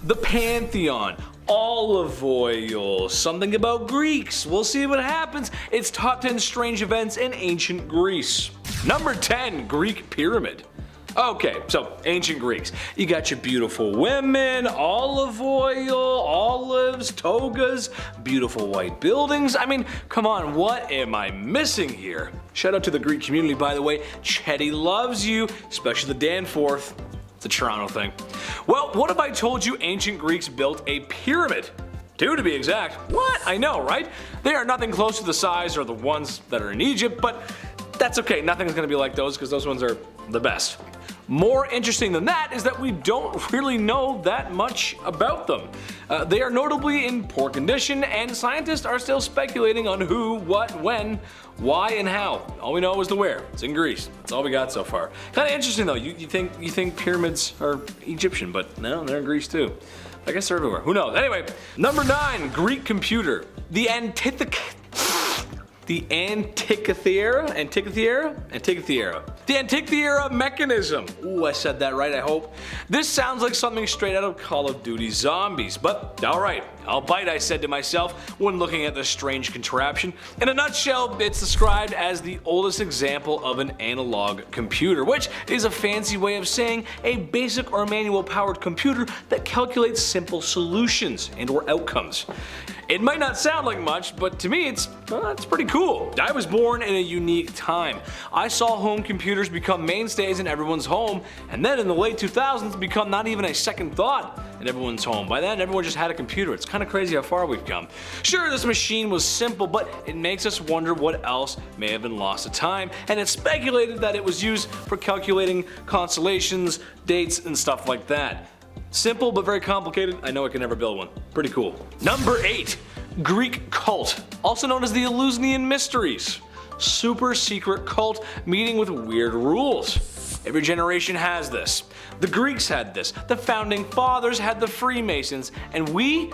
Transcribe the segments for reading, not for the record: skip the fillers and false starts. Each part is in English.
The Pantheon. Olive oil. Something about Greeks. We'll see what happens. It's top 10 strange events in ancient Greece. Number 10. Greek Pyramid. Okay, so ancient Greeks. You got your beautiful women, olive oil, olives, togas, beautiful white buildings. I mean, come on, what am I missing here? Shout out to the Greek community, by the way. Chetty loves you, especially the Danforth. It's a Toronto thing. Well, what if I told you ancient Greeks built a pyramid? 2 to be exact. What? I know, right? They are nothing close to the size or the ones that are in Egypt, but that's okay. Nothing's gonna be like those because those ones are the best. More interesting than that is that we don't really know that much about them. They are notably in poor condition, and scientists are still speculating on who, what, when, why, and how. All we know is the where. It's in Greece. That's all we got so far. Kind of interesting though. You think pyramids are Egyptian, but no, they're in Greece too. I guess they're everywhere. Who knows? Anyway, number 9, Greek computer. The Antikythera Mechanism. Ooh, I said that right, I hope. This sounds like something straight out of Call of Duty Zombies, but alright, I'll bite, I said to myself when looking at this strange contraption. In a nutshell, it's described as the oldest example of an analog computer, which is a fancy way of saying a basic or manual powered computer that calculates simple solutions and or outcomes. It might not sound like much, but to me it's pretty cool. I was born in a unique time. I saw home computers become mainstays in everyone's home, and then in the late 2000s become not even a second thought in everyone's home. By then everyone just had a computer. It's kind of crazy how far we've come. Sure, this machine was simple, but it makes us wonder what else may have been lost to time, and it's speculated that it was used for calculating constellations, dates, and stuff like that. Simple but very complicated. I know I can never build one. Pretty cool. Number 8. Greek cult, also known as the Eleusinian Mysteries. Super secret cult meeting with weird rules. Every generation has this. The Greeks had this, the founding fathers had the Freemasons, and we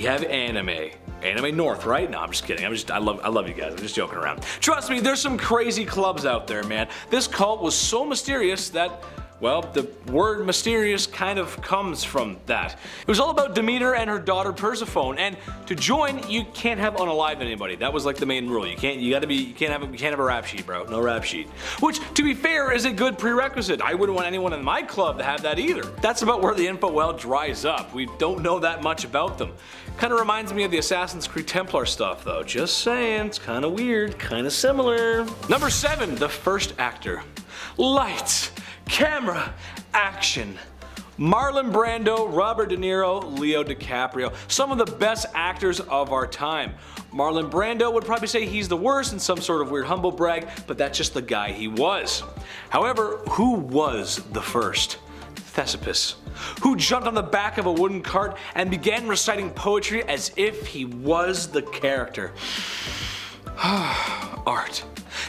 have anime. Anime North, right? No, I'm just kidding. I love you guys. I'm just joking around. Trust me, there's some crazy clubs out there, man. This cult was so mysterious that, well, the word mysterious kind of comes from that. It was all about Demeter and her daughter Persephone, and to join, you can't have unalived anybody. That was like the main rule. You can't have a rap sheet, bro. No rap sheet. Which, to be fair, is a good prerequisite. I wouldn't want anyone in my club to have that either. That's about where the info well dries up. We don't know that much about them. Kind of reminds me of the Assassin's Creed Templar stuff though. Just saying, it's kind of weird, kind of similar. Number 7, the first actor. Lights, camera, action. Marlon Brando, Robert De Niro, Leo DiCaprio. Some of the best actors of our time. Marlon Brando would probably say he's the worst in some sort of weird humble brag, but that's just the guy he was. However, who was the first? Thespius, who jumped on the back of a wooden cart and began reciting poetry as if he was the character. Art.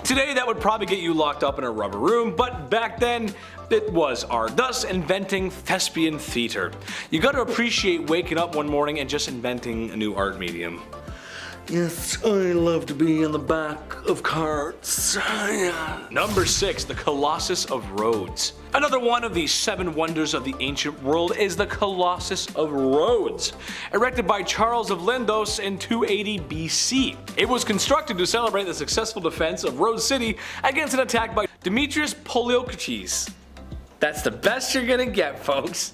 Today that would probably get you locked up in a rubber room, but back then it was art, thus inventing thespian theater. You gotta appreciate waking up one morning and just inventing a new art medium. Yes, I love to be in the back of carts. Number 6, the Colossus of Rhodes. Another one of the 7 wonders of the ancient world is the Colossus of Rhodes, erected by Charles of Lindos in 280 BC. It was constructed to celebrate the successful defense of Rhodes City against an attack by Demetrius Poliorcetes. That's the best you're gonna get, folks.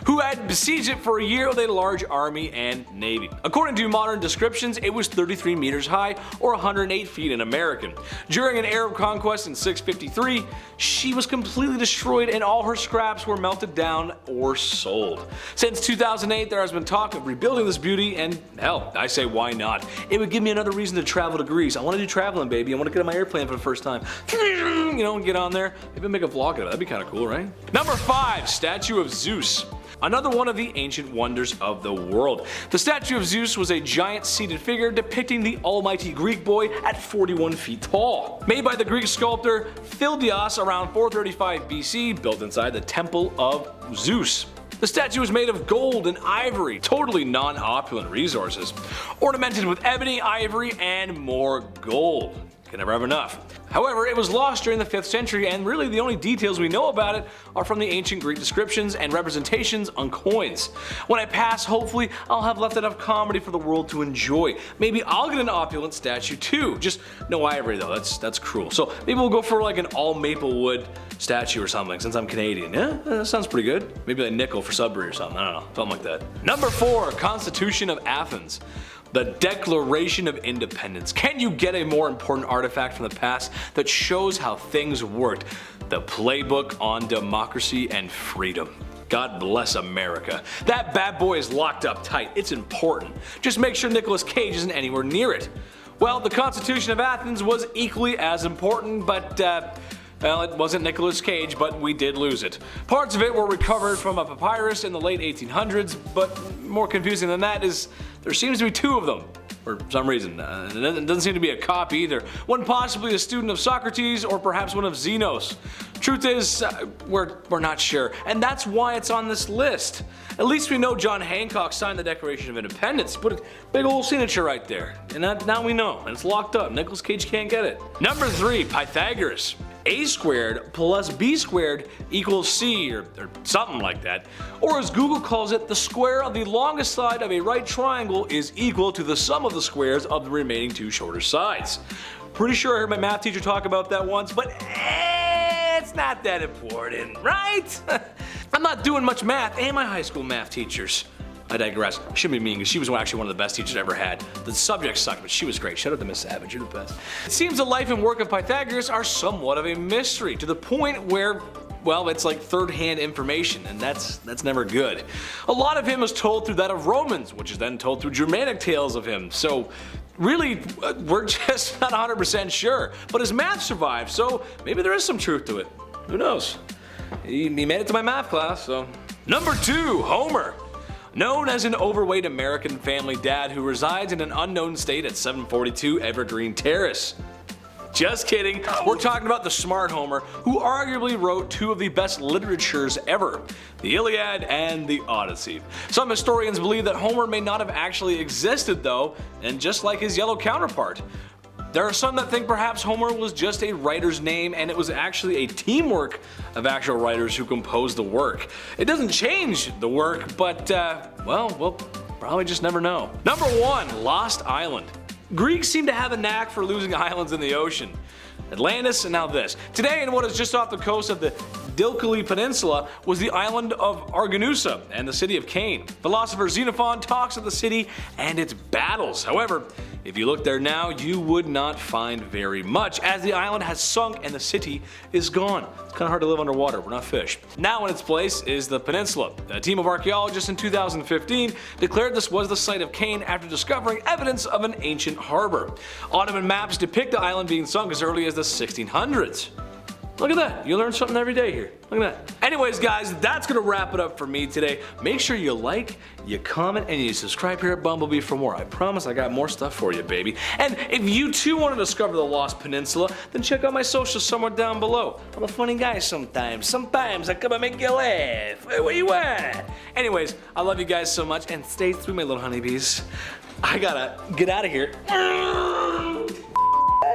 Who had besieged it for a year with a large army and navy. According to modern descriptions, it was 33 meters high or 108 feet in American. During an Arab conquest in 653, she was completely destroyed and all her scraps were melted down or sold. Since 2008, there has been talk of rebuilding this beauty, and hell, I say why not? It would give me another reason to travel to Greece. I want to do traveling, baby. I want to get on my airplane for the first time. You know, and get on there. Maybe make a vlog of it. That'd be kind of cool, right? Number 5, statue of Zeus. Another one of the ancient wonders of the world. The statue of Zeus was a giant seated figure depicting the almighty Greek boy at 41 feet tall. Made by the Greek sculptor Phidias around 435 BC, built inside the temple of Zeus. The statue was made of gold and ivory, totally non-opulent resources, ornamented with ebony, ivory, and more gold. Can never have enough. However, it was lost during the 5th century, and really the only details we know about it are from the ancient Greek descriptions and representations on coins. When I pass, hopefully I'll have left enough comedy for the world to enjoy. Maybe I'll get an opulent statue too. Just no ivory though, that's cruel. So maybe we'll go for like an all maple wood statue or something, since I'm Canadian. Yeah, that sounds pretty good. Maybe like nickel for Sudbury or something, I don't know, something like that. Number 4, Constitution of Athens. The Declaration of Independence. Can you get a more important artifact from the past that shows how things worked? The playbook on democracy and freedom. God bless America. That bad boy is locked up tight. It's important. Just make sure Nicolas Cage isn't anywhere near it. Well, the Constitution of Athens was equally as important, but well, it wasn't Nicolas Cage, but we did lose it. Parts of it were recovered from a papyrus in the late 1800s, but more confusing than that is there seems to be 2 of them. For some reason. It doesn't seem to be a copy either. One possibly a student of Socrates, or perhaps one of Zeus. Truth is, we're not sure, and that's why it's on this list. At least we know John Hancock signed the Declaration of Independence. Put a big old signature right there. And now we know, and it's locked up. Nicolas Cage can't get it. Number 3, Pythagoras. A squared plus B squared equals C, or something like that. Or as Google calls it, the square of the longest side of a right triangle is equal to the sum of the squares of the remaining 2 shorter sides. Pretty sure I heard my math teacher talk about that once, but it's not that important, right? I'm not doing much math, and my high school math teachers. I digress. I shouldn't be mean, because she was actually one of the best teachers I ever had. The subject sucked, but she was great. Shout out to Miss Savage, you're the best. It seems the life and work of Pythagoras are somewhat of a mystery, to the point where, well, it's like third-hand information, and that's never good. A lot of him is told through that of Romans, which is then told through Germanic tales of him, so really, we're just not 100% sure. But his math survived, so maybe there is some truth to it. Who knows? He made it to my math class, so. Number 2, Homer. Known as an overweight American family dad who resides in an unknown state at 742 Evergreen Terrace. Just kidding, we're talking about the smart Homer, who arguably wrote 2 of the best literatures ever, the Iliad and the Odyssey. Some historians believe that Homer may not have actually existed though, and just like his yellow counterpart. There are some that think perhaps Homer was just a writer's name and it was actually a teamwork of actual writers who composed the work. It doesn't change the work, but well, we'll probably just never know. Number 1, Lost Island. Greeks seem to have a knack for losing islands in the ocean. Atlantis, and now this. Today, in what is just off the coast of the Dilkali Peninsula, was the island of Argonusa and the city of Cain. Philosopher Xenophon talks of the city and its battles. However, if you look there now, you would not find very much, as the island has sunk and the city is gone. It's kind of hard to live underwater, we're not fish. Now in its place is the peninsula. A team of archaeologists in 2015 declared this was the site of Cain after discovering evidence of an ancient harbor. Ottoman maps depict the island being sunk as early as the 1600s. Look at that, you learn something every day here. Look at that. Anyways guys, that's gonna wrap it up for me today. Make sure you like, you comment, and you subscribe here at Bumblebee for more. I promise I got more stuff for you, baby. And if you too want to discover the Lost Peninsula, then check out my socials somewhere down below. I'm a funny guy sometimes. Sometimes I come and make you laugh. Hey, where you at? Anyways, I love you guys so much, and stay through, my little honeybees. I gotta get out of here.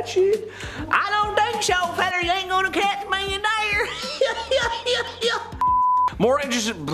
Shit. I don't think so, fella. You ain't gonna catch me in there. More interesting.